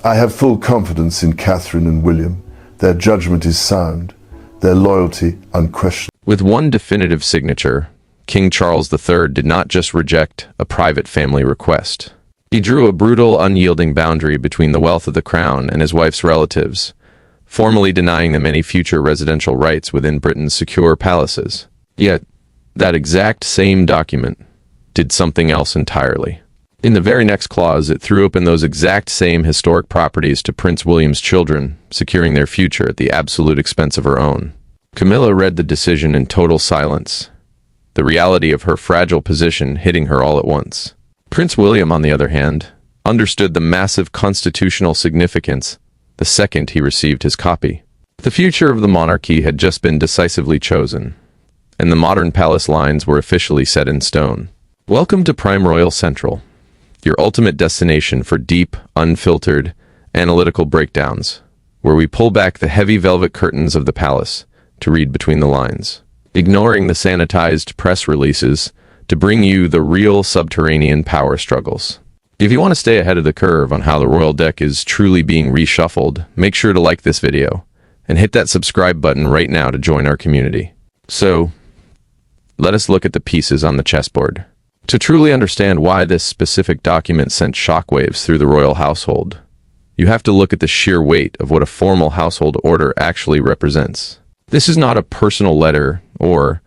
I have full confidence in Catherine and William. Their judgment is sound, their loyalty unquestioned. With one definitive signature, King Charles III did not just reject a private family request. He drew a brutal, unyielding boundary between the wealth of the crown and his wife's relatives, formally denying them any future residential rights within Britain's secure palaces. Yet, that exact same document did something else entirely. In the very next clause, it threw open those exact same historic properties to Prince William's children, securing their future at the absolute expense of her own. Camilla read the decision in total silence, the reality of her fragile position hitting her all at once. Prince William, on the other hand, understood the massive constitutional significance the second he received his copy. The future of the monarchy had just been decisively chosen, and the modern palace lines were officially set in stone. Welcome to Prime Royal Central, your ultimate destination for deep, unfiltered, analytical breakdowns, where we pull back the heavy velvet curtains of the palace to read between the lines, ignoring the sanitized press releases to bring you the real subterranean power struggles. If you want to stay ahead of the curve on how the royal deck is truly being reshuffled, make sure to like this video and hit that subscribe button right now to join our community. So, let us look at the pieces on the chessboard. To truly understand why this specific document sent shockwaves through the royal household, you have to look at the sheer weight of what a formal household order actually represents. This is not a personal letter or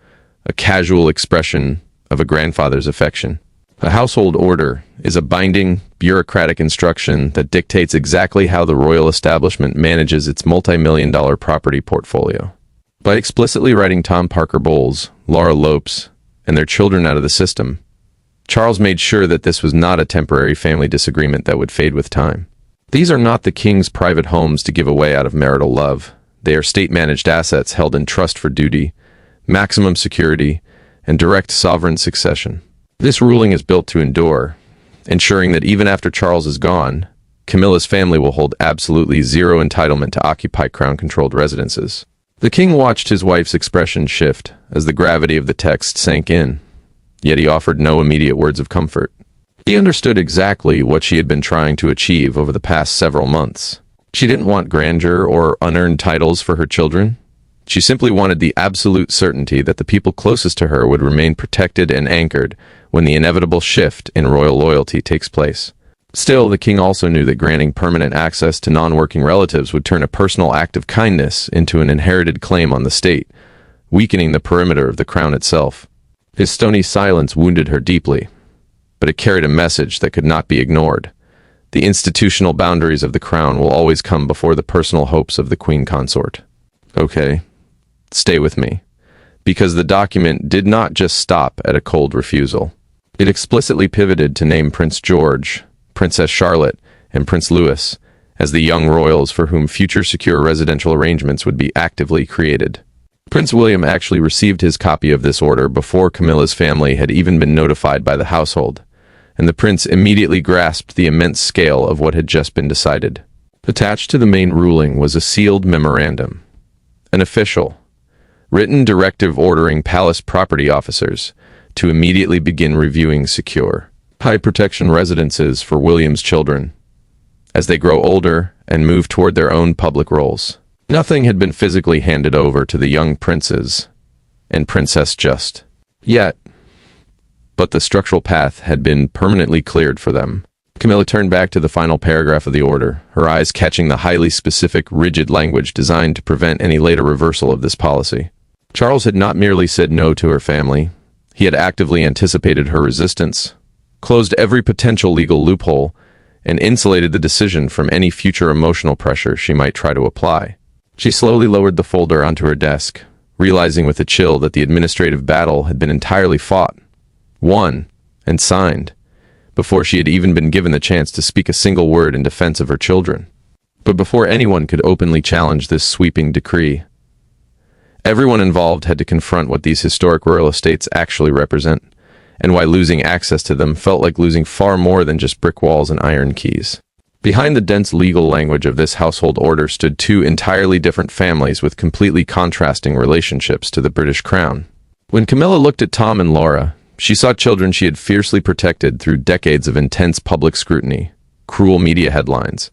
a casual expression of a grandfather's affection. A household order is a binding, bureaucratic instruction that dictates exactly how the royal establishment manages its multi-million-dollar property portfolio. By explicitly writing Tom Parker Bowles, Laura Lopes, and their children out of the system, Charles made sure that this was not a temporary family disagreement that would fade with time. These are not the king's private homes to give away out of marital love. They are state-managed assets held in trust for duty, maximum security, and direct sovereign succession. This ruling is built to endure, ensuring that even after Charles is gone, Camilla's family will hold absolutely zero entitlement to occupy crown-controlled residences. The king watched his wife's expression shift as the gravity of the text sank in, yet he offered no immediate words of comfort. He understood exactly what she had been trying to achieve over the past several months. She didn't want grandeur or unearned titles for her children. She simply wanted the absolute certainty that the people closest to her would remain protected and anchored when the inevitable shift in royal loyalty takes place. Still, the king also knew that granting permanent access to non-working relatives would turn a personal act of kindness into an inherited claim on the state, weakening the perimeter of the crown itself. His stony silence wounded her deeply, but it carried a message that could not be ignored. The institutional boundaries of the crown will always come before the personal hopes of the queen consort. Okay, stay with me, because the document did not just stop at a cold refusal. It explicitly pivoted to name Prince George, Princess Charlotte, and Prince Louis as the young royals for whom future secure residential arrangements would be actively created. Prince William actually received his copy of this order before Camilla's family had even been notified by the household, and the prince immediately grasped the immense scale of what had just been decided. Attached to the main ruling was a sealed memorandum, an official, written directive ordering palace property officers to immediately begin reviewing secure, high-protection residences for William's children as they grow older and move toward their own public roles. Nothing had been physically handed over to the young princes and princess just yet, but the structural path had been permanently cleared for them. Camilla turned back to the final paragraph of the order, her eyes catching the highly specific, rigid language designed to prevent any later reversal of this policy. Charles had not merely said no to her family, he had actively anticipated her resistance, closed every potential legal loophole, and insulated the decision from any future emotional pressure she might try to apply. She slowly lowered the folder onto her desk, realizing with a chill that the administrative battle had been entirely fought, won, and signed, before she had even been given the chance to speak a single word in defense of her children. But before anyone could openly challenge this sweeping decree, everyone involved had to confront what these historic royal estates actually represent, and why losing access to them felt like losing far more than just brick walls and iron keys. Behind the dense legal language of this household order stood two entirely different families with completely contrasting relationships to the British crown. When Camilla looked at Tom and Laura, she saw children she had fiercely protected through decades of intense public scrutiny, cruel media headlines,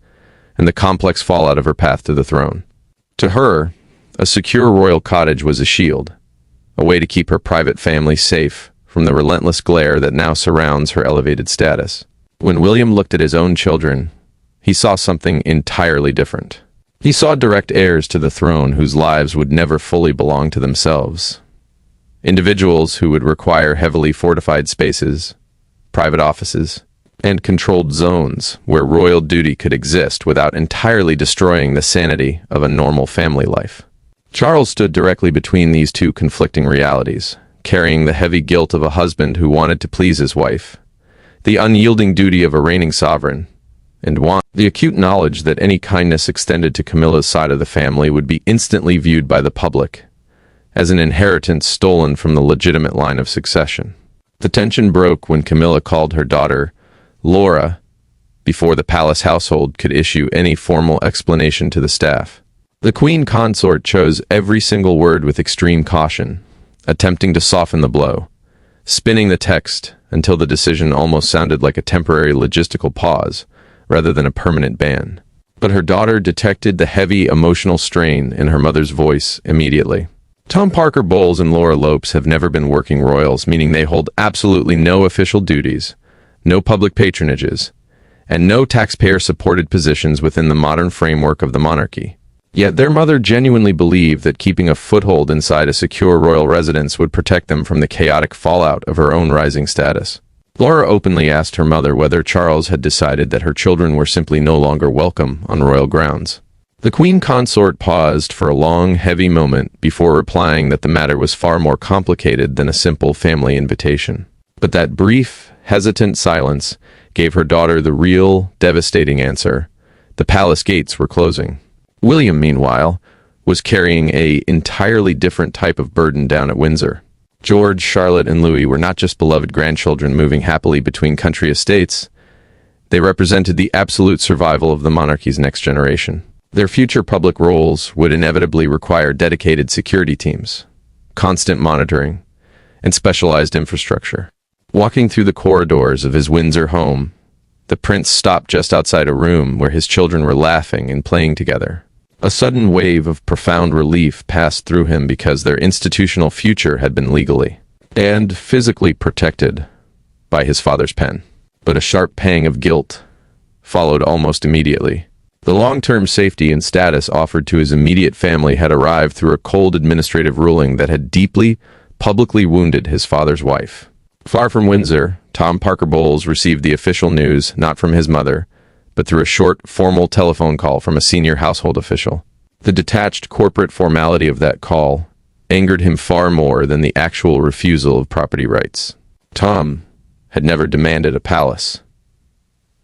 and the complex fallout of her path to the throne. To her, a secure royal cottage was a shield, a way to keep her private family safe from the relentless glare that now surrounds her elevated status. When William looked at his own children, he saw something entirely different. He saw direct heirs to the throne whose lives would never fully belong to themselves. Individuals who would require heavily fortified spaces, private offices, and controlled zones where royal duty could exist without entirely destroying the sanity of a normal family life. Charles stood directly between these two conflicting realities, carrying the heavy guilt of a husband who wanted to please his wife, the unyielding duty of a reigning sovereign, and the acute knowledge that any kindness extended to Camilla's side of the family would be instantly viewed by the public as an inheritance stolen from the legitimate line of succession. The tension broke when Camilla called her daughter, Laura, before the palace household could issue any formal explanation to the staff. The queen consort chose every single word with extreme caution, attempting to soften the blow, spinning the text until the decision almost sounded like a temporary logistical pause rather than a permanent ban. But her daughter detected the heavy emotional strain in her mother's voice immediately. Tom Parker Bowles and Laura Lopes have never been working royals, meaning they hold absolutely no official duties, no public patronages, and no taxpayer-supported positions within the modern framework of the monarchy. Yet their mother genuinely believed that keeping a foothold inside a secure royal residence would protect them from the chaotic fallout of her own rising status. Laura openly asked her mother whether Charles had decided that her children were simply no longer welcome on royal grounds. The queen consort paused for a long, heavy moment before replying that the matter was far more complicated than a simple family invitation. But that brief, hesitant silence gave her daughter the real, devastating answer. The palace gates were closing. William, meanwhile, was carrying an entirely different type of burden down at Windsor. George, Charlotte, and Louis were not just beloved grandchildren moving happily between country estates. They represented the absolute survival of the monarchy's next generation. Their future public roles would inevitably require dedicated security teams, constant monitoring, and specialized infrastructure. Walking through the corridors of his Windsor home, the prince stopped just outside a room where his children were laughing and playing together. A sudden wave of profound relief passed through him because their institutional future had been legally and physically protected by his father's pen. But a sharp pang of guilt followed almost immediately. The long-term safety and status offered to his immediate family had arrived through a cold administrative ruling that had deeply, publicly wounded his father's wife. Far from Windsor, Tom Parker Bowles received the official news not from his mother, but through a short, formal telephone call from a senior household official. The detached corporate formality of that call angered him far more than the actual refusal of property rights. Tom had never demanded a palace,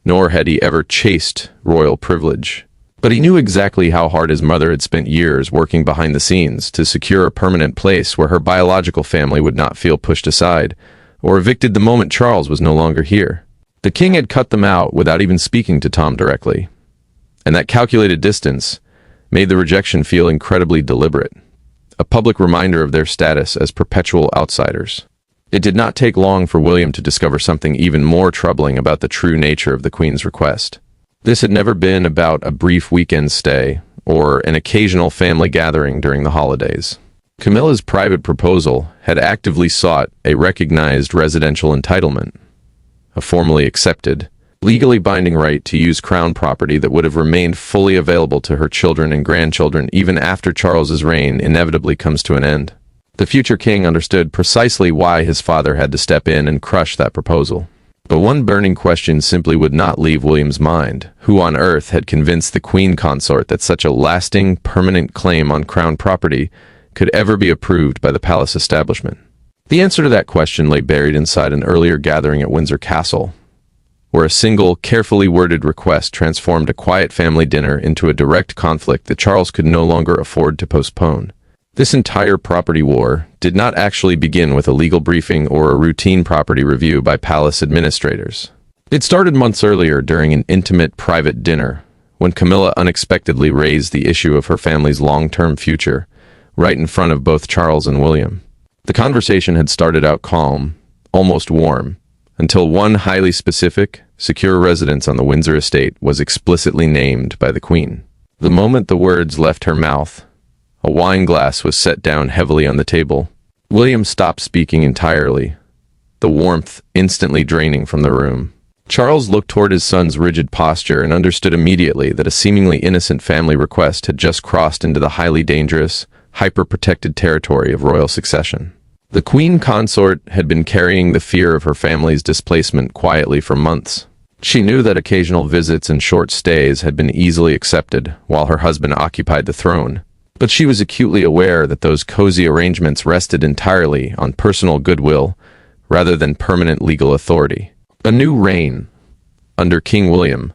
nor had he ever chased royal privilege. But he knew exactly how hard his mother had spent years working behind the scenes to secure a permanent place where her biological family would not feel pushed aside or evicted the moment Charles was no longer here. The king had cut them out without even speaking to Tom directly, and that calculated distance made the rejection feel incredibly deliberate, a public reminder of their status as perpetual outsiders. It did not take long for William to discover something even more troubling about the true nature of the Queen's request. This had never been about a brief weekend stay or an occasional family gathering during the holidays. Camilla's private proposal had actively sought a recognized residential entitlement, a formally accepted, legally binding right to use crown property that would have remained fully available to her children and grandchildren even after Charles's reign inevitably comes to an end. The future king understood precisely why his father had to step in and crush that proposal. But one burning question simply would not leave William's mind. Who on earth had convinced the queen consort that such a lasting, permanent claim on crown property could ever be approved by the palace establishment? The answer to that question lay buried inside an earlier gathering at Windsor Castle, where a single, carefully worded request transformed a quiet family dinner into a direct conflict that Charles could no longer afford to postpone. This entire property war did not actually begin with a legal briefing or a routine property review by palace administrators. It started months earlier during an intimate private dinner, when Camilla unexpectedly raised the issue of her family's long-term future, right in front of both Charles and William. The conversation had started out calm, almost warm, until one highly specific, secure residence on the Windsor estate was explicitly named by the Queen. The moment the words left her mouth, a wine glass was set down heavily on the table. William stopped speaking entirely, the warmth instantly draining from the room. Charles looked toward his son's rigid posture and understood immediately that a seemingly innocent family request had just crossed into the highly dangerous, hyper-protected territory of royal succession. The Queen Consort had been carrying the fear of her family's displacement quietly for months. She knew that occasional visits and short stays had been easily accepted while her husband occupied the throne, but she was acutely aware that those cozy arrangements rested entirely on personal goodwill rather than permanent legal authority. A new reign, under King William,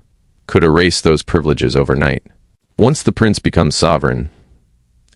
could erase those privileges overnight. Once the prince becomes sovereign,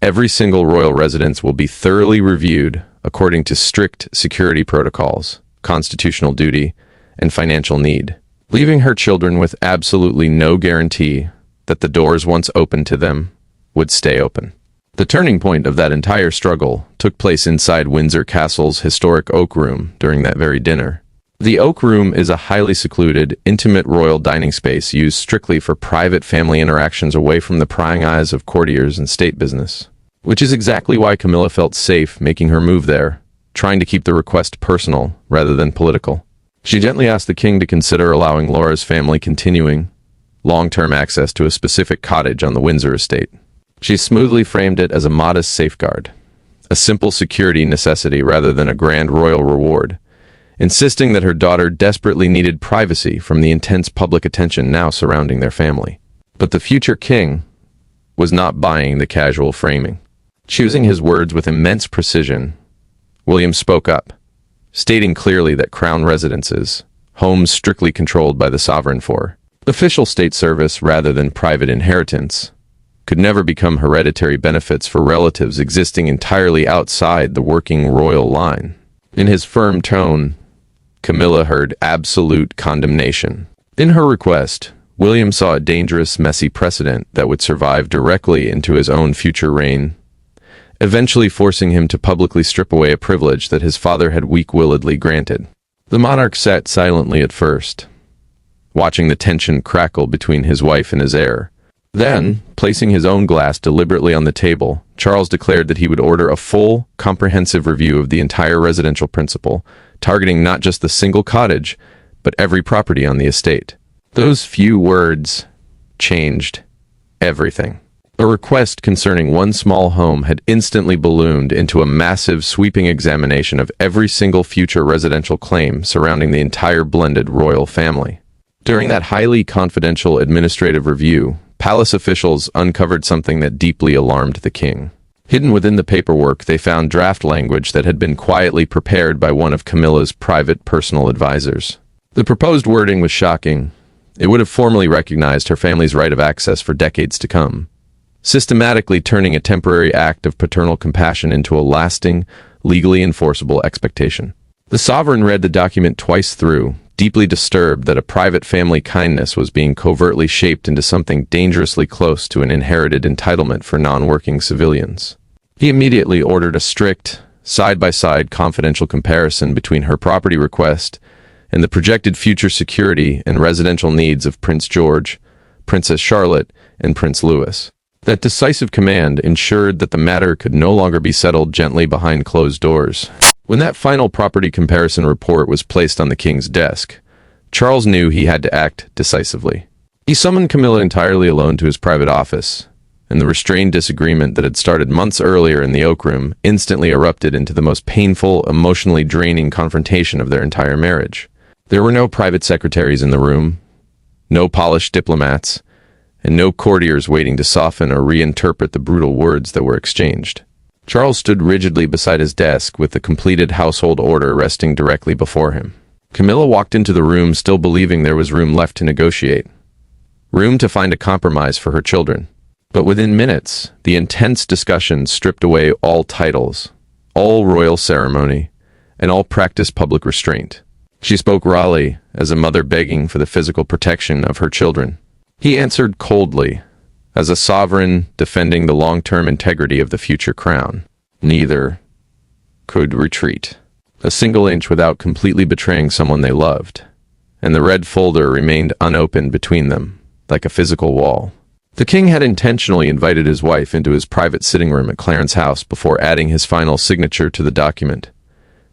every single royal residence will be thoroughly reviewed according to strict security protocols, constitutional duty, and financial need, leaving her children with absolutely no guarantee that the doors once open to them would stay open. The turning point of that entire struggle took place inside Windsor Castle's historic Oak Room during that very dinner. The Oak Room is a highly secluded, intimate royal dining space used strictly for private family interactions away from the prying eyes of courtiers and state business, which is exactly why Camilla felt safe making her move there, trying to keep the request personal rather than political. She gently asked the king to consider allowing Laura's family continuing long-term access to a specific cottage on the Windsor estate. She smoothly framed it as a modest safeguard, a simple security necessity rather than a grand royal reward, insisting that her daughter desperately needed privacy from the intense public attention now surrounding their family. But the future king was not buying the casual framing. Choosing his words with immense precision, William spoke up, stating clearly that crown residences, homes strictly controlled by the sovereign for official state service rather than private inheritance, could never become hereditary benefits for relatives existing entirely outside the working royal line. In his firm tone, Camilla heard absolute condemnation. In her request, William saw a dangerous, messy precedent that would survive directly into his own future reign, eventually forcing him to publicly strip away a privilege that his father had weak-willedly granted. The monarch sat silently at first, watching the tension crackle between his wife and his heir. Then, placing his own glass deliberately on the table, Charles declared that he would order a full, comprehensive review of the entire residential principle, targeting not just the single cottage, but every property on the estate. Those few words changed everything. A request concerning one small home had instantly ballooned into a massive, sweeping examination of every single future residential claim surrounding the entire blended royal family. During that highly confidential administrative review, palace officials uncovered something that deeply alarmed the king. Hidden within the paperwork, they found draft language that had been quietly prepared by one of Camilla's private personal advisors. The proposed wording was shocking. It would have formally recognized her family's right of access for decades to come, systematically turning a temporary act of paternal compassion into a lasting, legally enforceable expectation. The sovereign read the document twice through, deeply disturbed that a private family kindness was being covertly shaped into something dangerously close to an inherited entitlement for non-working civilians. He immediately ordered a strict, side-by-side confidential comparison between her property request and the projected future security and residential needs of Prince George, Princess Charlotte, and Prince Louis. That decisive command ensured that the matter could no longer be settled gently behind closed doors. When that final property comparison report was placed on the king's desk, Charles knew he had to act decisively. He summoned Camilla entirely alone to his private office, and the restrained disagreement that had started months earlier in the Oak Room instantly erupted into the most painful, emotionally draining confrontation of their entire marriage. There were no private secretaries in the room, no polished diplomats, and no courtiers waiting to soften or reinterpret the brutal words that were exchanged. Charles stood rigidly beside his desk with the completed household order resting directly before him. Camilla walked into the room still believing there was room left to negotiate, room to find a compromise for her children. But within minutes, the intense discussion stripped away all titles, all royal ceremony, and all practiced public restraint. She spoke rawly, as a mother begging for the physical protection of her children. He answered coldly, as a sovereign defending the long-term integrity of the future crown. Neither could retreat. a single inch without completely betraying someone they loved, and the red folder remained unopened between them, like a physical wall. The king had intentionally invited his wife into his private sitting room at Clarence House before adding his final signature to the document.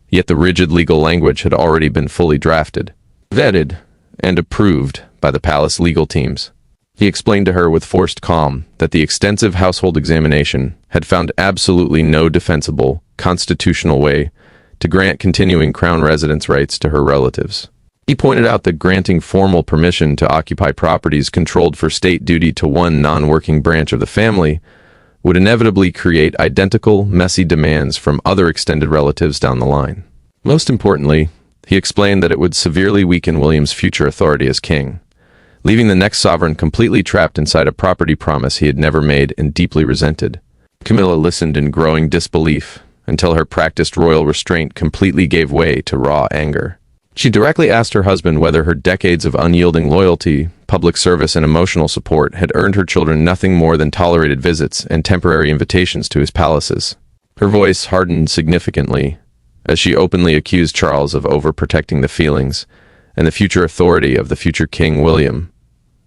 Yet the rigid legal language had already been fully drafted, vetted, and approved by the palace legal teams. He explained to her with forced calm that the extensive household examination had found absolutely no defensible, constitutional way to grant continuing crown residence rights to her relatives. He pointed out that granting formal permission to occupy properties controlled for state duty to one non-working branch of the family would inevitably create identical, messy demands from other extended relatives down the line. Most importantly, he explained that it would severely weaken William's future authority as king, leaving the next sovereign completely trapped inside a property promise he had never made and deeply resented. Camilla listened in growing disbelief until her practiced royal restraint completely gave way to raw anger. She directly asked her husband whether her decades of unyielding loyalty, public service, and emotional support had earned her children nothing more than tolerated visits and temporary invitations to his palaces. Her voice hardened significantly as she openly accused Charles of overprotecting the feelings and the future authority of the future King William,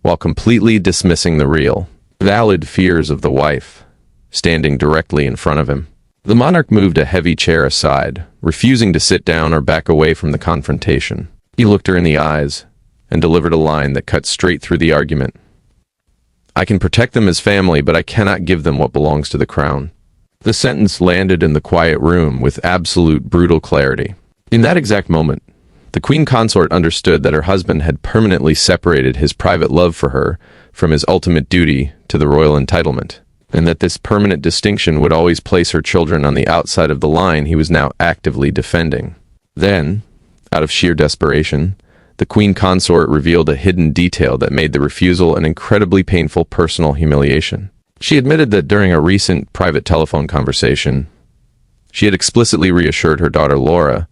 while completely dismissing the real, valid fears of the wife, standing directly in front of him. The monarch moved a heavy chair aside, refusing to sit down or back away from the confrontation. He looked her in the eyes and delivered a line that cut straight through the argument. "I can protect them as family, but I cannot give them what belongs to the crown." The sentence landed in the quiet room with absolute brutal clarity. In that exact moment, the queen consort understood that her husband had permanently separated his private love for her from his ultimate duty to the royal entitlement, and that this permanent distinction would always place her children on the outside of the line he was now actively defending. Then, out of sheer desperation, the queen consort revealed a hidden detail that made the refusal an incredibly painful personal humiliation. She admitted that during a recent private telephone conversation, she had explicitly reassured her daughter Laura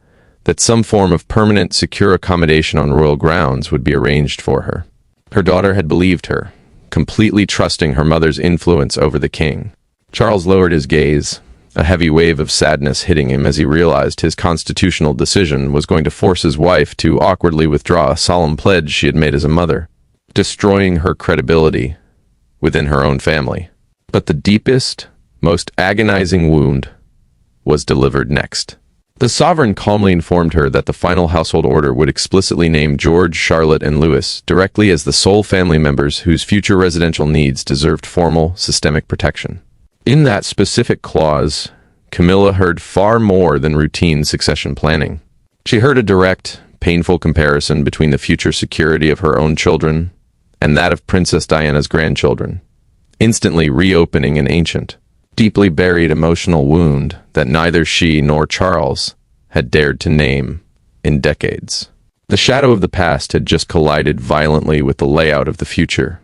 that some form of permanent, secure accommodation on royal grounds would be arranged for her. Her daughter had believed her, completely trusting her mother's influence over the king. Charles lowered his gaze, a heavy wave of sadness hitting him as he realized his constitutional decision was going to force his wife to awkwardly withdraw a solemn pledge she had made as a mother, destroying her credibility within her own family. But the deepest, most agonizing wound was delivered next. The sovereign calmly informed her that the final household order would explicitly name George, Charlotte, and Louis directly as the sole family members whose future residential needs deserved formal, systemic protection. In that specific clause, Camilla heard far more than routine succession planning. She heard a direct, painful comparison between the future security of her own children and that of Princess Diana's grandchildren, instantly reopening an ancient, deeply buried emotional wound that neither she nor Charles had dared to name in decades. The shadow of the past had just collided violently with the layout of the future,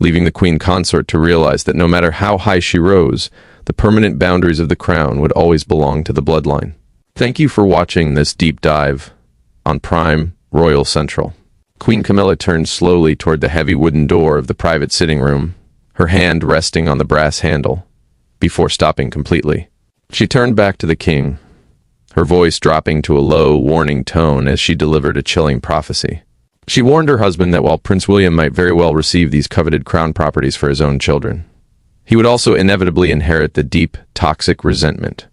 leaving the queen consort to realize that no matter how high she rose, the permanent boundaries of the crown would always belong to the bloodline. Thank you for watching this deep dive on Prime Royal Central. Queen Camilla turned slowly toward the heavy wooden door of the private sitting room, her hand resting on the brass handle, before stopping completely. She turned back to the king, her voice dropping to a low, warning tone as she delivered a chilling prophecy. She warned her husband that while Prince William might very well receive these coveted crown properties for his own children, he would also inevitably inherit the deep, toxic resentment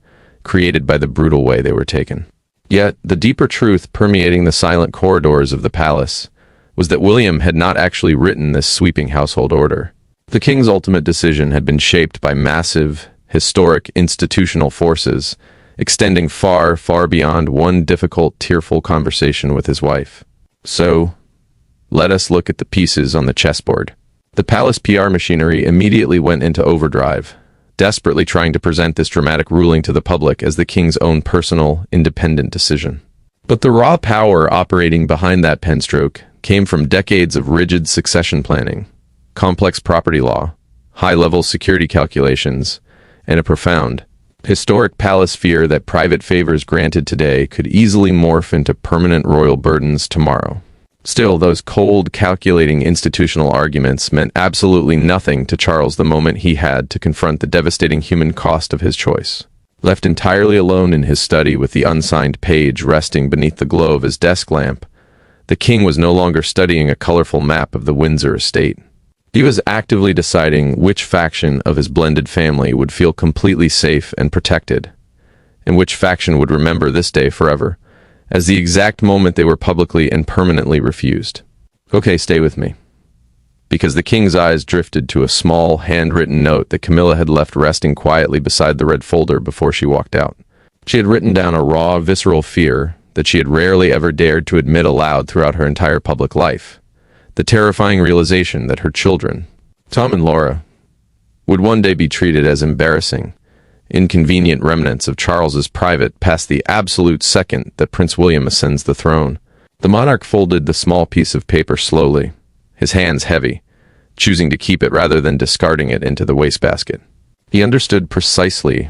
created by the brutal way they were taken. Yet, the deeper truth permeating the silent corridors of the palace was that William had not actually written this sweeping household order. The king's ultimate decision had been shaped by massive, historic institutional forces, extending far, far beyond one difficult, tearful conversation with his wife. So, let us look at the pieces on the chessboard. The palace PR machinery immediately went into overdrive, desperately trying to present this dramatic ruling to the public as the king's own personal, independent decision. But the raw power operating behind that penstroke came from decades of rigid succession planning, complex property law, high-level security calculations, and a profound, historic palace fear that private favors granted today could easily morph into permanent royal burdens tomorrow. Still, those cold, calculating institutional arguments meant absolutely nothing to Charles the moment he had to confront the devastating human cost of his choice. Left entirely alone in his study with the unsigned page resting beneath the glow of his desk lamp, the king was no longer studying a colorful map of the Windsor estate. He was actively deciding which faction of his blended family would feel completely safe and protected, and which faction would remember this day forever, as the exact moment they were publicly and permanently refused. Okay, stay with me. Because the king's eyes drifted to a small, handwritten note that Camilla had left resting quietly beside the red folder before she walked out. She had written down a raw, visceral fear that she had rarely ever dared to admit aloud throughout her entire public life. The terrifying realization that her children, Tom and Laura, would one day be treated as embarrassing, inconvenient remnants of Charles's private past the absolute second that Prince William ascends the throne. The monarch folded the small piece of paper slowly, his hands heavy, choosing to keep it rather than discarding it into the wastebasket. He understood precisely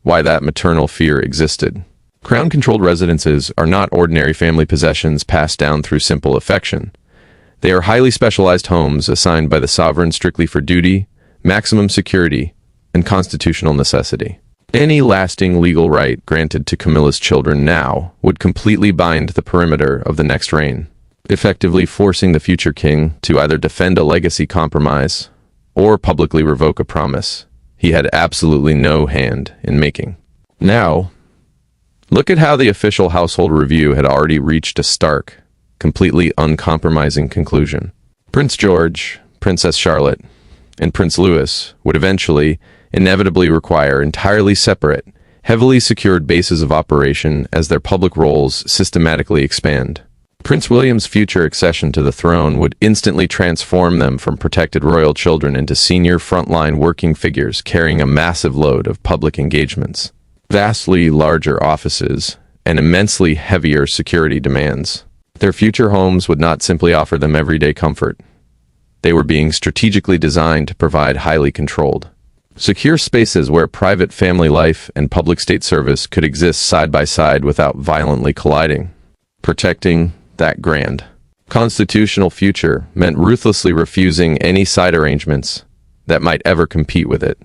why that maternal fear existed. Crown-controlled residences are not ordinary family possessions passed down through simple affection. They are highly specialized homes assigned by the sovereign strictly for duty, maximum security, and constitutional necessity. Any lasting legal right granted to Camilla's children now would completely bind the perimeter of the next reign, effectively forcing the future king to either defend a legacy compromise or publicly revoke a promise he had absolutely no hand in making. Now, look at how the official household review had already reached a stark, completely uncompromising conclusion. Prince George, Princess Charlotte, and Prince Louis would eventually, inevitably require entirely separate, heavily secured bases of operation as their public roles systematically expand. Prince William's future accession to the throne would instantly transform them from protected royal children into senior frontline working figures carrying a massive load of public engagements, vastly larger offices, and immensely heavier security demands. Their future homes would not simply offer them everyday comfort. They were being strategically designed to provide highly controlled, secure spaces where private family life and public state service could exist side by side without violently colliding. Protecting that grand, constitutional future meant ruthlessly refusing any side arrangements that might ever compete with it.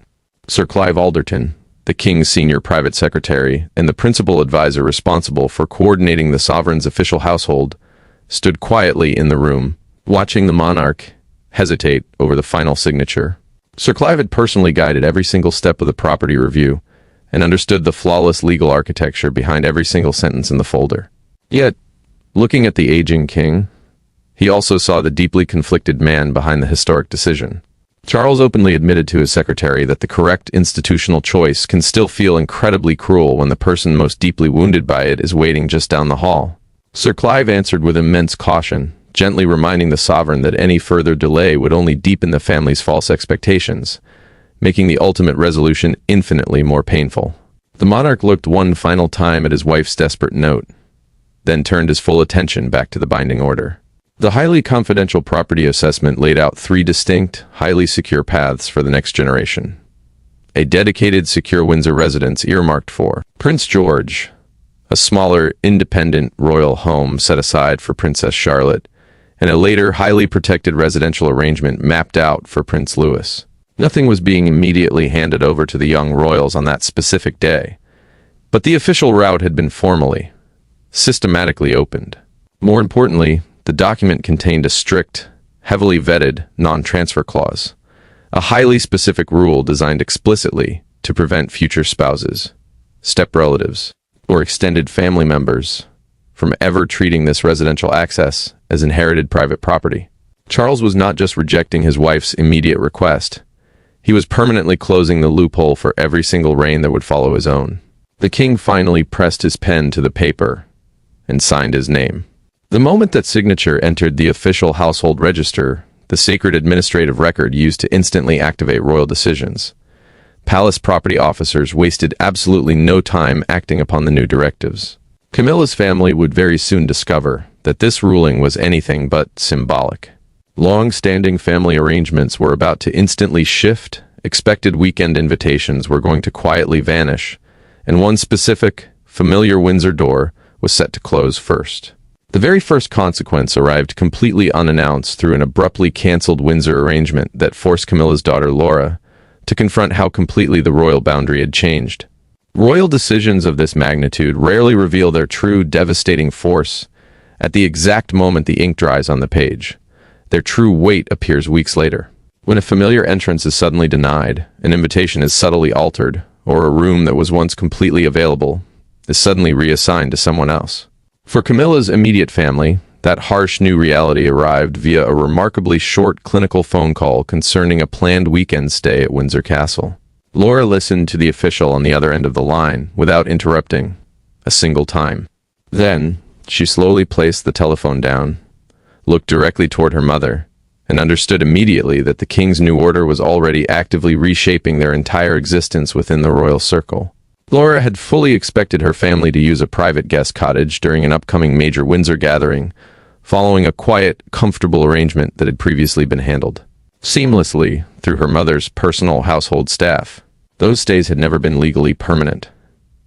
Sir Clive Alderton, the king's senior private secretary and the principal advisor responsible for coordinating the sovereign's official household, stood quietly in the room, watching the monarch hesitate over the final signature. Sir Clive had personally guided every single step of the property review and understood the flawless legal architecture behind every single sentence in the folder. Yet, looking at the aging king, he also saw the deeply conflicted man behind the historic decision. Charles openly admitted to his secretary that the correct institutional choice can still feel incredibly cruel when the person most deeply wounded by it is waiting just down the hall. Sir Clive answered with immense caution, gently reminding the sovereign that any further delay would only deepen the family's false expectations, making the ultimate resolution infinitely more painful. The monarch looked one final time at his wife's desperate note, then turned his full attention back to the binding order. The highly confidential property assessment laid out 3 distinct, highly secure paths for the next generation. A dedicated, secure Windsor residence earmarked for Prince George, a smaller, independent royal home set aside for Princess Charlotte, and a later, highly protected residential arrangement mapped out for Prince Louis. Nothing was being immediately handed over to the young royals on that specific day, but the official route had been formally, systematically opened. More importantly, the document contained a strict, heavily vetted non-transfer clause, a highly specific rule designed explicitly to prevent future spouses, step-relatives, or extended family members from ever treating this residential access as inherited private property. Charles was not just rejecting his wife's immediate request, he was permanently closing the loophole for every single reign that would follow his own. The king finally pressed his pen to the paper and signed his name. The moment that signature entered the official household register, the sacred administrative record used to instantly activate royal decisions, palace property officers wasted absolutely no time acting upon the new directives. Camilla's family would very soon discover that this ruling was anything but symbolic. Long-standing family arrangements were about to instantly shift, expected weekend invitations were going to quietly vanish, and one specific, familiar Windsor door was set to close first. The very first consequence arrived completely unannounced through an abruptly cancelled Windsor arrangement that forced Camilla's daughter Laura to confront how completely the royal boundary had changed. Royal decisions of this magnitude rarely reveal their true devastating force at the exact moment the ink dries on the page. Their true weight appears weeks later. When a familiar entrance is suddenly denied, an invitation is subtly altered, or a room that was once completely available is suddenly reassigned to someone else. For Camilla's immediate family, that harsh new reality arrived via a remarkably short clinical phone call concerning a planned weekend stay at Windsor Castle. Laura listened to the official on the other end of the line without interrupting a single time. Then, she slowly placed the telephone down, looked directly toward her mother, and understood immediately that the king's new order was already actively reshaping their entire existence within the royal circle. Laura had fully expected her family to use a private guest cottage during an upcoming major Windsor gathering, following a quiet, comfortable arrangement that had previously been handled seamlessly through her mother's personal household staff. Those stays had never been legally permanent,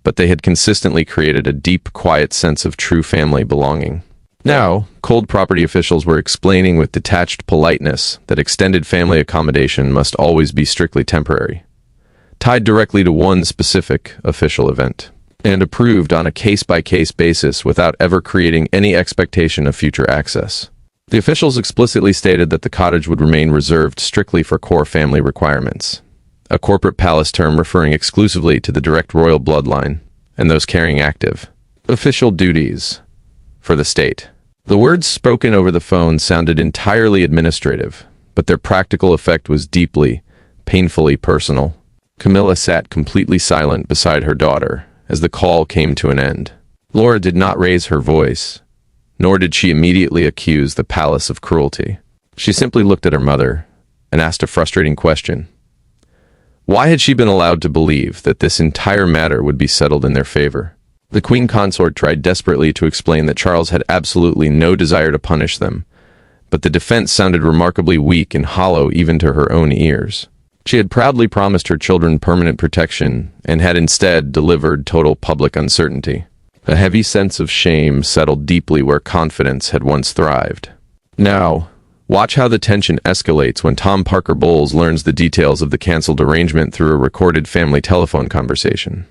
but they had consistently created a deep, quiet sense of true family belonging. Now, cold property officials were explaining with detached politeness that extended family accommodation must always be strictly temporary, tied directly to one specific official event, and approved on a case-by-case basis without ever creating any expectation of future access. The officials explicitly stated that the cottage would remain reserved strictly for core family requirements, a corporate palace term referring exclusively to the direct royal bloodline and those carrying active official duties for the state. The words spoken over the phone sounded entirely administrative, but their practical effect was deeply, painfully personal. Camilla sat completely silent beside her daughter as the call came to an end. Laura did not raise her voice, nor did she immediately accuse the palace of cruelty. She simply looked at her mother and asked a frustrating question. Why had she been allowed to believe that this entire matter would be settled in their favor? The queen consort tried desperately to explain that Charles had absolutely no desire to punish them, but the defense sounded remarkably weak and hollow even to her own ears. She had proudly promised her children permanent protection and had instead delivered total public uncertainty. A heavy sense of shame settled deeply where confidence had once thrived. Now, watch how the tension escalates when Tom Parker Bowles learns the details of the cancelled arrangement through a recorded family telephone conversation,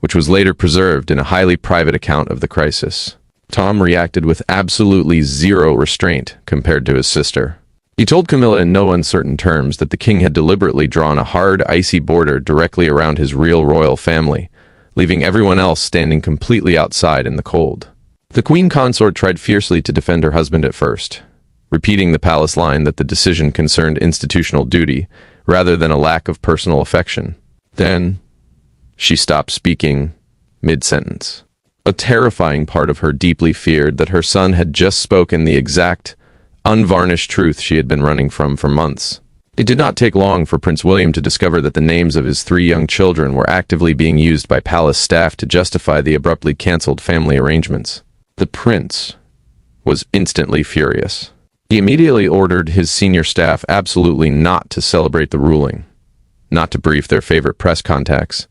which was later preserved in a highly private account of the crisis. Tom reacted with absolutely zero restraint compared to his sister. He told Camilla in no uncertain terms that the king had deliberately drawn a hard, icy border directly around his real royal family, leaving everyone else standing completely outside in the cold. The queen consort tried fiercely to defend her husband at first, repeating the palace line that the decision concerned institutional duty rather than a lack of personal affection. Then, she stopped speaking mid-sentence. A terrifying part of her deeply feared that her son had just spoken the exact, unvarnished truth she had been running from for months. It did not take long for Prince William to discover that the names of his 3 young children were actively being used by palace staff to justify the abruptly cancelled family arrangements. The prince was instantly furious. He immediately ordered his senior staff absolutely not to celebrate the ruling, not to brief their favorite press contacts,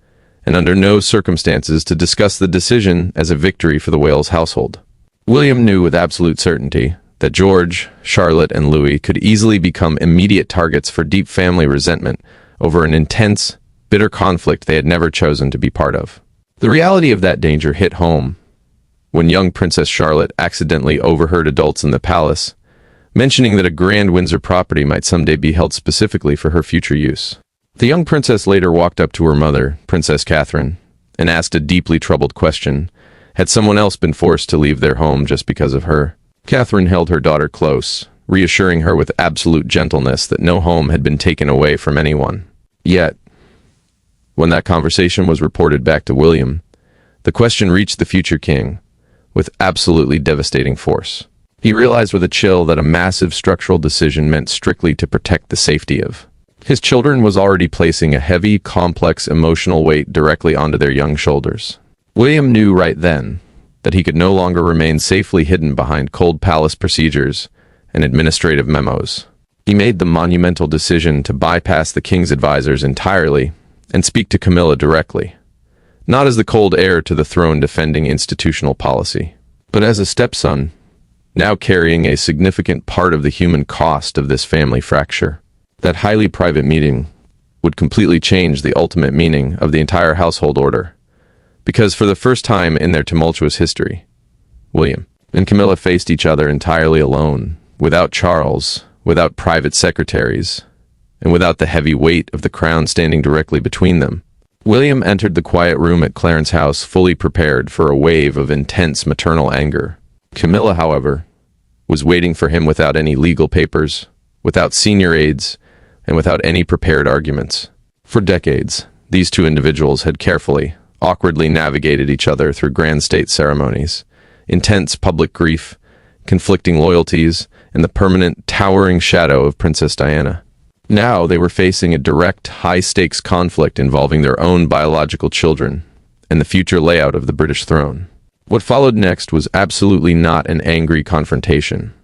and under no circumstances to discuss the decision as a victory for the Wales household. William knew with absolute certainty that George, Charlotte, and Louis could easily become immediate targets for deep family resentment over an intense, bitter conflict they had never chosen to be part of. The reality of that danger hit home when young Princess Charlotte accidentally overheard adults in the palace mentioning that a grand Windsor property might someday be held specifically for her future use. The young princess later walked up to her mother, Princess Catherine, and asked a deeply troubled question. Had someone else been forced to leave their home just because of her? Catherine held her daughter close, reassuring her with absolute gentleness that no home had been taken away from anyone. Yet, when that conversation was reported back to William, the question reached the future king with absolutely devastating force. He realized with a chill that a massive structural decision meant strictly to protect the safety of his children was already placing a heavy, complex emotional weight directly onto their young shoulders. William knew right then that he could no longer remain safely hidden behind cold palace procedures and administrative memos. He made the monumental decision to bypass the king's advisors entirely and speak to Camilla directly, not as the cold heir to the throne defending institutional policy, but as a stepson, now carrying a significant part of the human cost of this family fracture. That highly private meeting would completely change the ultimate meaning of the entire household order, Because for the first time in their tumultuous history, William and Camilla faced each other entirely alone, without Charles, without private secretaries, and without the heavy weight of the crown standing directly between them. William entered the quiet room at Clarence House fully prepared for a wave of intense maternal anger. Camilla, however, was waiting for him without any legal papers, without senior aides, and without any prepared arguments. For decades, these two individuals had carefully, awkwardly navigated each other through grand state ceremonies, intense public grief, conflicting loyalties, and the permanent, towering shadow of Princess Diana. Now they were facing a direct, high-stakes conflict involving their own biological children and the future layout of the British throne. What followed next was absolutely not an angry confrontation,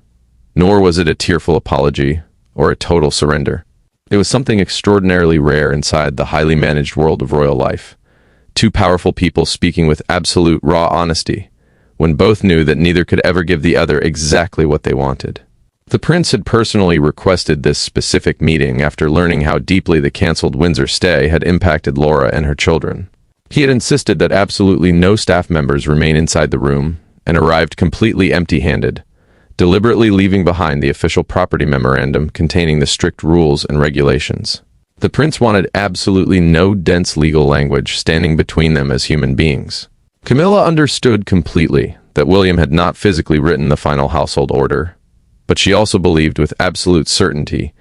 nor was it a tearful apology or a total surrender. It was something extraordinarily rare inside the highly managed world of royal life. Two powerful people speaking with absolute raw honesty, when both knew that neither could ever give the other exactly what they wanted. The prince had personally requested this specific meeting after learning how deeply the cancelled Windsor stay had impacted Laura and her children. He had insisted that absolutely no staff members remain inside the room and arrived completely empty-handed, deliberately leaving behind the official property memorandum containing the strict rules and regulations. The prince wanted absolutely no dense legal language standing between them as human beings. Camilla understood completely that William had not physically written the final household order, but she also believed with absolute certainty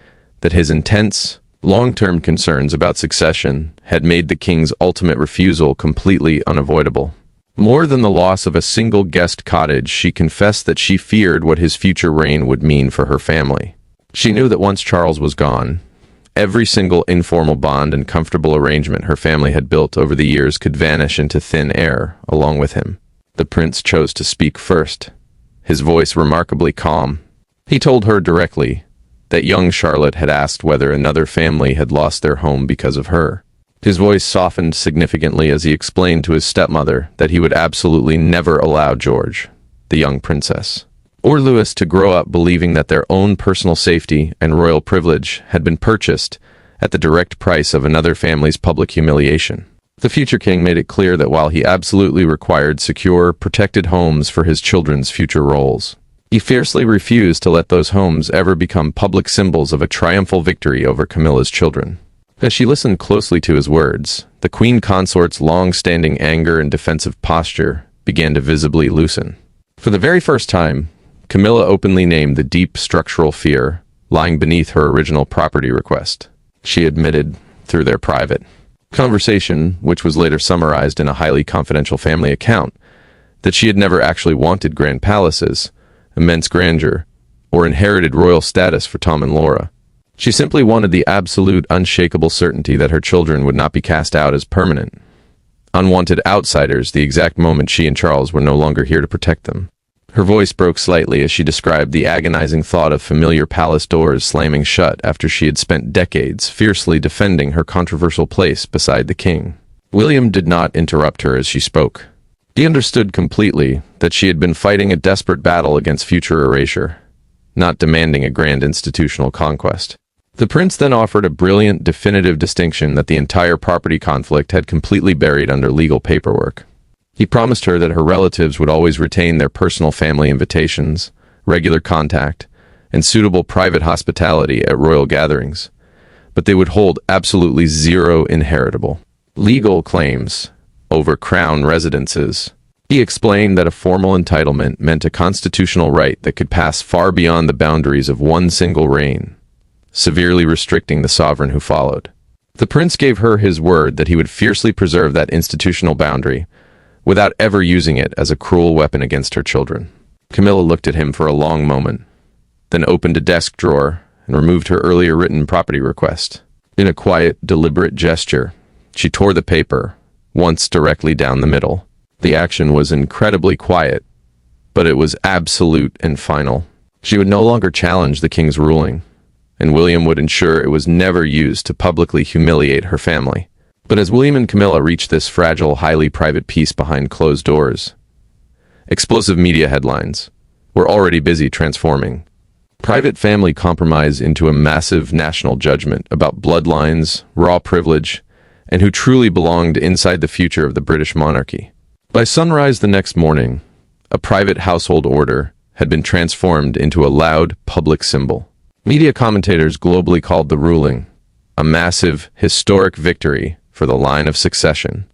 that his intense, long-term concerns about succession had made the king's ultimate refusal completely unavoidable. More than the loss of a single guest cottage, she confessed that she feared what his future reign would mean for her family. She knew that once Charles was gone, every single informal bond and comfortable arrangement her family had built over the years could vanish into thin air along with him. The prince chose to speak first, his voice remarkably calm. He told her directly that young Charlotte had asked whether another family had lost their home because of her. His voice softened significantly as he explained to his stepmother that he would absolutely never allow George, the young princess, or Louis to grow up believing that their own personal safety and royal privilege had been purchased at the direct price of another family's public humiliation. The future king made it clear that while he absolutely required secure, protected homes for his children's future roles, he fiercely refused to let those homes ever become public symbols of a triumphal victory over Camilla's children. As she listened closely to his words, the queen consort's long-standing anger and defensive posture began to visibly loosen. For the very first time, Camilla openly named the deep structural fear lying beneath her original property request. She admitted, through their private conversation, which was later summarized in a highly confidential family account, that she had never actually wanted grand palaces, immense grandeur, or inherited royal status for Tom and Laura. She simply wanted the absolute, unshakable certainty that her children would not be cast out as permanent, unwanted outsiders the exact moment she and Charles were no longer here to protect them. Her voice broke slightly as she described the agonizing thought of familiar palace doors slamming shut after she had spent decades fiercely defending her controversial place beside the king. William did not interrupt her as she spoke. He understood completely that she had been fighting a desperate battle against future erasure, not demanding a grand institutional conquest. The prince then offered a brilliant, definitive distinction that the entire property conflict had completely buried under legal paperwork. He promised her that her relatives would always retain their personal family invitations, regular contact, and suitable private hospitality at royal gatherings, but they would hold absolutely zero inheritable legal claims over crown residences. He explained that a formal entitlement meant a constitutional right that could pass far beyond the boundaries of one single reign, severely restricting the sovereign who followed. The prince gave her his word that he would fiercely preserve that institutional boundary, without ever using it as a cruel weapon against her children. Camilla looked at him for a long moment, then opened a desk drawer and removed her earlier written property request. In a quiet, deliberate gesture, she tore the paper once directly down the middle. The action was incredibly quiet, but it was absolute and final. She would no longer challenge the king's ruling, and William would ensure it was never used to publicly humiliate her family. But as William and Camilla reached this fragile, highly private peace behind closed doors, explosive media headlines were already busy transforming private family compromise into a massive national judgment about bloodlines, raw privilege, and who truly belonged inside the future of the British monarchy. By sunrise the next morning, a private household order had been transformed into a loud public symbol. Media commentators globally called the ruling a massive, historic victory for the line of succession,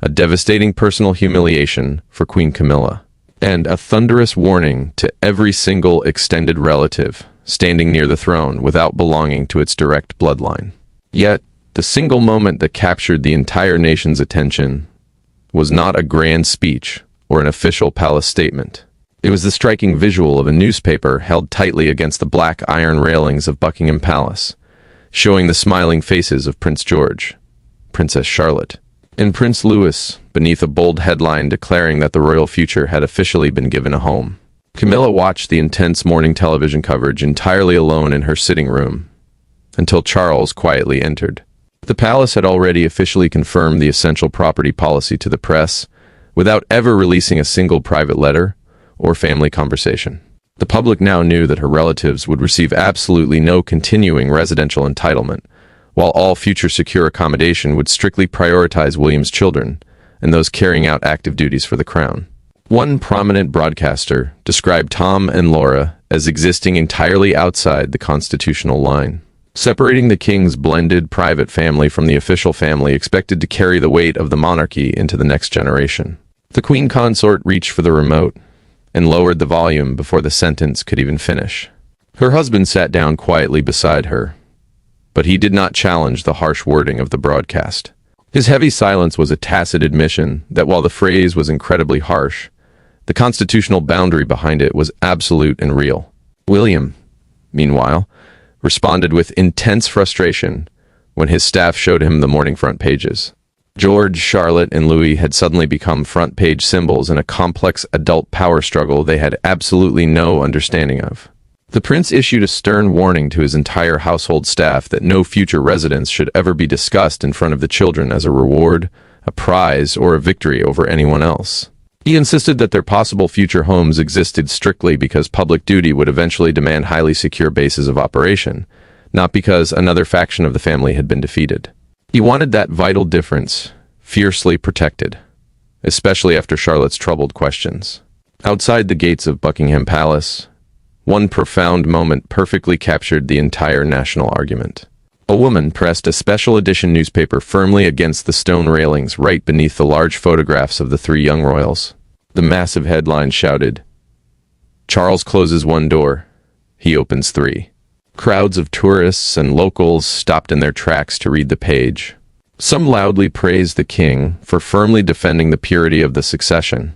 a devastating personal humiliation for Queen Camilla, and a thunderous warning to every single extended relative standing near the throne without belonging to its direct bloodline. Yet, the single moment that captured the entire nation's attention was not a grand speech or an official palace statement. It was the striking visual of a newspaper held tightly against the black iron railings of Buckingham Palace, showing the smiling faces of Prince George, Princess Charlotte, and Prince Louis beneath a bold headline declaring that the royal future had officially been given a home. Camilla watched the intense morning television coverage entirely alone in her sitting room, until Charles quietly entered. The palace had already officially confirmed the essential property policy to the press, without ever releasing a single private letter or family conversation. The public now knew that her relatives would receive absolutely no continuing residential entitlement, while all future secure accommodation would strictly prioritize William's children and those carrying out active duties for the crown. One prominent broadcaster described Tom and Laura as existing entirely outside the constitutional line, separating the king's blended private family from the official family expected to carry the weight of the monarchy into the next generation. The queen consort reached for the remote and lowered the volume before the sentence could even finish. Her husband sat down quietly beside her, but he did not challenge the harsh wording of the broadcast. His heavy silence was a tacit admission that while the phrase was incredibly harsh, the constitutional boundary behind it was absolute and real. William, meanwhile, responded with intense frustration when his staff showed him the morning front pages. George, Charlotte, and Louis had suddenly become front-page symbols in a complex adult power struggle they had absolutely no understanding of. The prince issued a stern warning to his entire household staff that no future residence should ever be discussed in front of the children as a reward, a prize, or a victory over anyone else. He insisted that their possible future homes existed strictly because public duty would eventually demand highly secure bases of operation, not because another faction of the family had been defeated. He wanted that vital difference fiercely protected, especially after Charlotte's troubled questions. Outside the gates of Buckingham Palace, one profound moment perfectly captured the entire national argument. A woman pressed a special edition newspaper firmly against the stone railings right beneath the large photographs of the three young royals. The massive headline shouted, "Charles closes one door, he opens three." Crowds of tourists and locals stopped in their tracks to read the page. Some loudly praised the king for firmly defending the purity of the succession,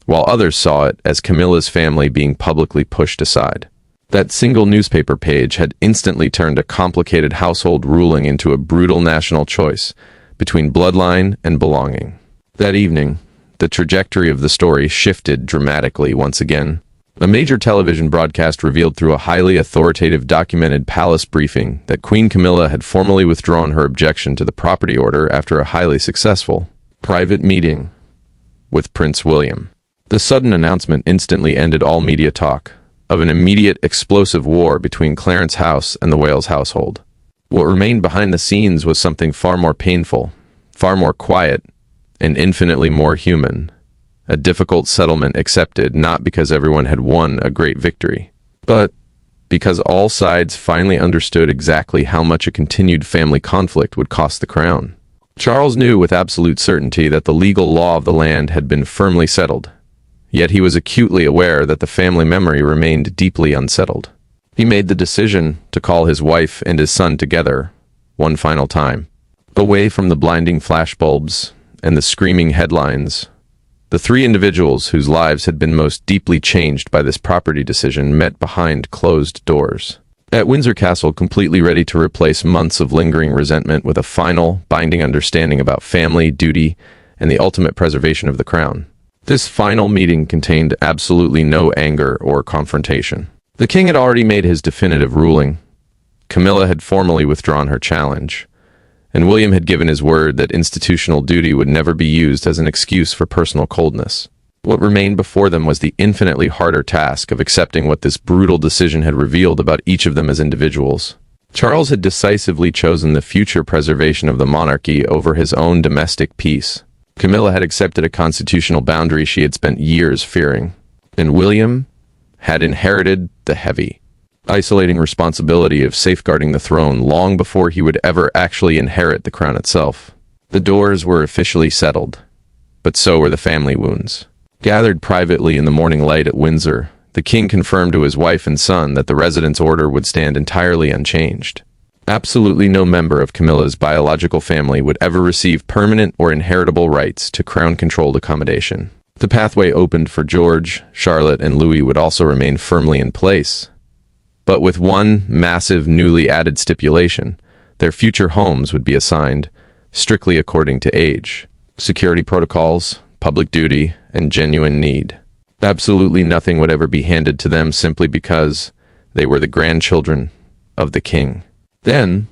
while others saw it as Camilla's family being publicly pushed aside. That single newspaper page had instantly turned a complicated household ruling into a brutal national choice between bloodline and belonging. That evening, the trajectory of the story shifted dramatically once again. A major television broadcast revealed through a highly authoritative documented palace briefing that Queen Camilla had formally withdrawn her objection to the property order after a highly successful private meeting with Prince William. The sudden announcement instantly ended all media talk of an immediate explosive war between Clarence House and the Wales household. What remained behind the scenes was something far more painful, far more quiet, and infinitely more human. A difficult settlement accepted not because everyone had won a great victory, but because all sides finally understood exactly how much a continued family conflict would cost the crown. Charles knew with absolute certainty that the legal law of the land had been firmly settled, yet he was acutely aware that the family memory remained deeply unsettled. He made the decision to call his wife and his son together one final time. Away from the blinding flashbulbs and the screaming headlines, the three individuals whose lives had been most deeply changed by this property decision met behind closed doors. At Windsor Castle, completely ready to replace months of lingering resentment with a final, binding understanding about family, duty, and the ultimate preservation of the crown. This final meeting contained absolutely no anger or confrontation. The king had already made his definitive ruling. Camilla had formally withdrawn her challenge, and William had given his word that institutional duty would never be used as an excuse for personal coldness. What remained before them was the infinitely harder task of accepting what this brutal decision had revealed about each of them as individuals. Charles had decisively chosen the future preservation of the monarchy over his own domestic peace. Camilla had accepted a constitutional boundary she had spent years fearing, and William had inherited the heavy, isolating responsibility of safeguarding the throne long before he would ever actually inherit the crown itself. The doors were officially settled, but so were the family wounds. Gathered privately in the morning light at Windsor, the king confirmed to his wife and son that the residence order would stand entirely unchanged. Absolutely no member of Camilla's biological family would ever receive permanent or inheritable rights to crown-controlled accommodation. The pathway opened for George, Charlotte, and Louis would also remain firmly in place, but with one massive newly added stipulation: their future homes would be assigned strictly according to age, security protocols, public duty, and genuine need. Absolutely nothing would ever be handed to them simply because they were the grandchildren of the king. Then,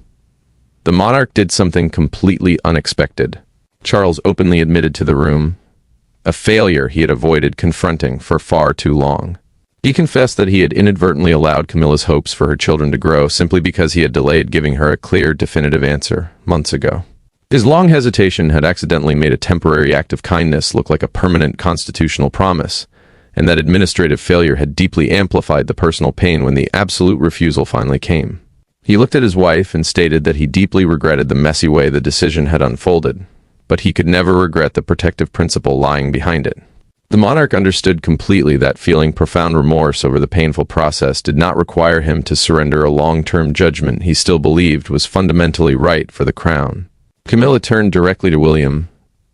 the monarch did something completely unexpected. Charles openly admitted to the room a failure he had avoided confronting for far too long. He confessed that he had inadvertently allowed Camilla's hopes for her children to grow simply because he had delayed giving her a clear, definitive answer months ago. His long hesitation had accidentally made a temporary act of kindness look like a permanent constitutional promise, and that administrative failure had deeply amplified the personal pain when the absolute refusal finally came. He looked at his wife and stated that he deeply regretted the messy way the decision had unfolded, but he could never regret the protective principle lying behind it. The monarch understood completely that feeling profound remorse over the painful process did not require him to surrender a long-term judgment he still believed was fundamentally right for the crown. Camilla turned directly to William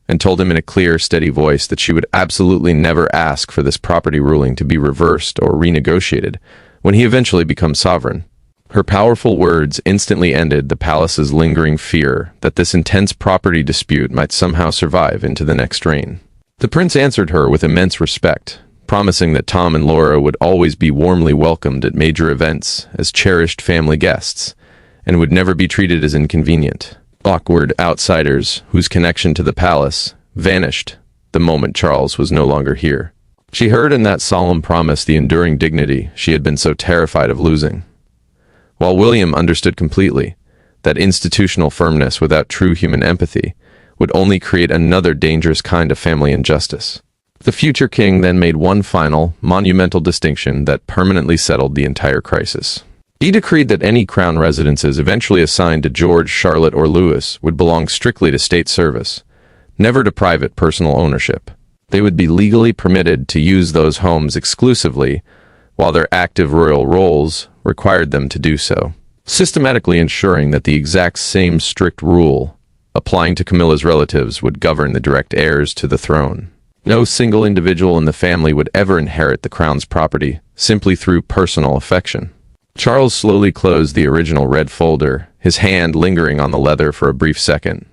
and told him in a clear, steady voice that she would absolutely never ask for this property ruling to be reversed or renegotiated when he eventually becomes sovereign. Her powerful words instantly ended the palace's lingering fear that this intense property dispute might somehow survive into the next reign. The prince answered her with immense respect, promising that Tom and Laura would always be warmly welcomed at major events as cherished family guests, and would never be treated as inconvenient, awkward outsiders whose connection to the palace vanished the moment Charles was no longer here. She heard in that solemn promise the enduring dignity she had been so terrified of losing, while William understood completely that institutional firmness without true human empathy would only create another dangerous kind of family injustice. The future king then made one final, monumental distinction that permanently settled the entire crisis. He decreed that any crown residences eventually assigned to George, Charlotte, or Louis would belong strictly to state service, never to private personal ownership. They would be legally permitted to use those homes exclusively, while their active royal roles required them to do so, systematically ensuring that the exact same strict rule applying to Camilla's relatives would govern the direct heirs to the throne. No single individual in the family would ever inherit the crown's property simply through personal affection. Charles slowly closed the original red folder, his hand lingering on the leather for a brief second,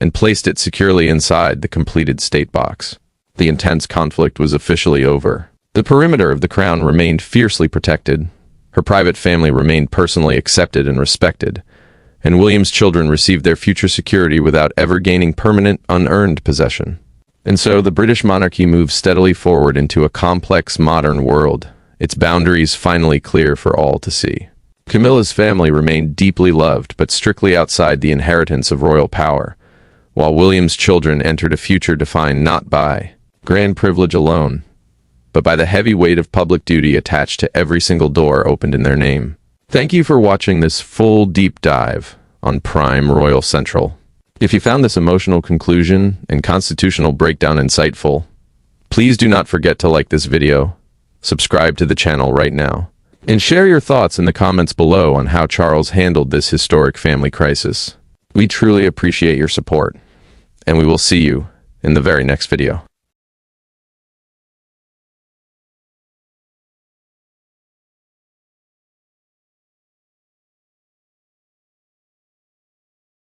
and placed it securely inside the completed state box. The intense conflict was officially over. The perimeter of the crown remained fiercely protected, her private family remained personally accepted and respected, and William's children received their future security without ever gaining permanent, unearned possession. And so the British monarchy moved steadily forward into a complex, modern world, its boundaries finally clear for all to see. Camilla's family remained deeply loved but strictly outside the inheritance of royal power, while William's children entered a future defined not by grand privilege alone, but by the heavy weight of public duty attached to every single door opened in their name. Thank you for watching this full deep dive on Prime Royal Central. If you found this emotional conclusion and constitutional breakdown insightful, please do not forget to like this video, subscribe to the channel right now, and share your thoughts in the comments below on how Charles handled this historic family crisis. We truly appreciate your support, and we will see you in the very next video.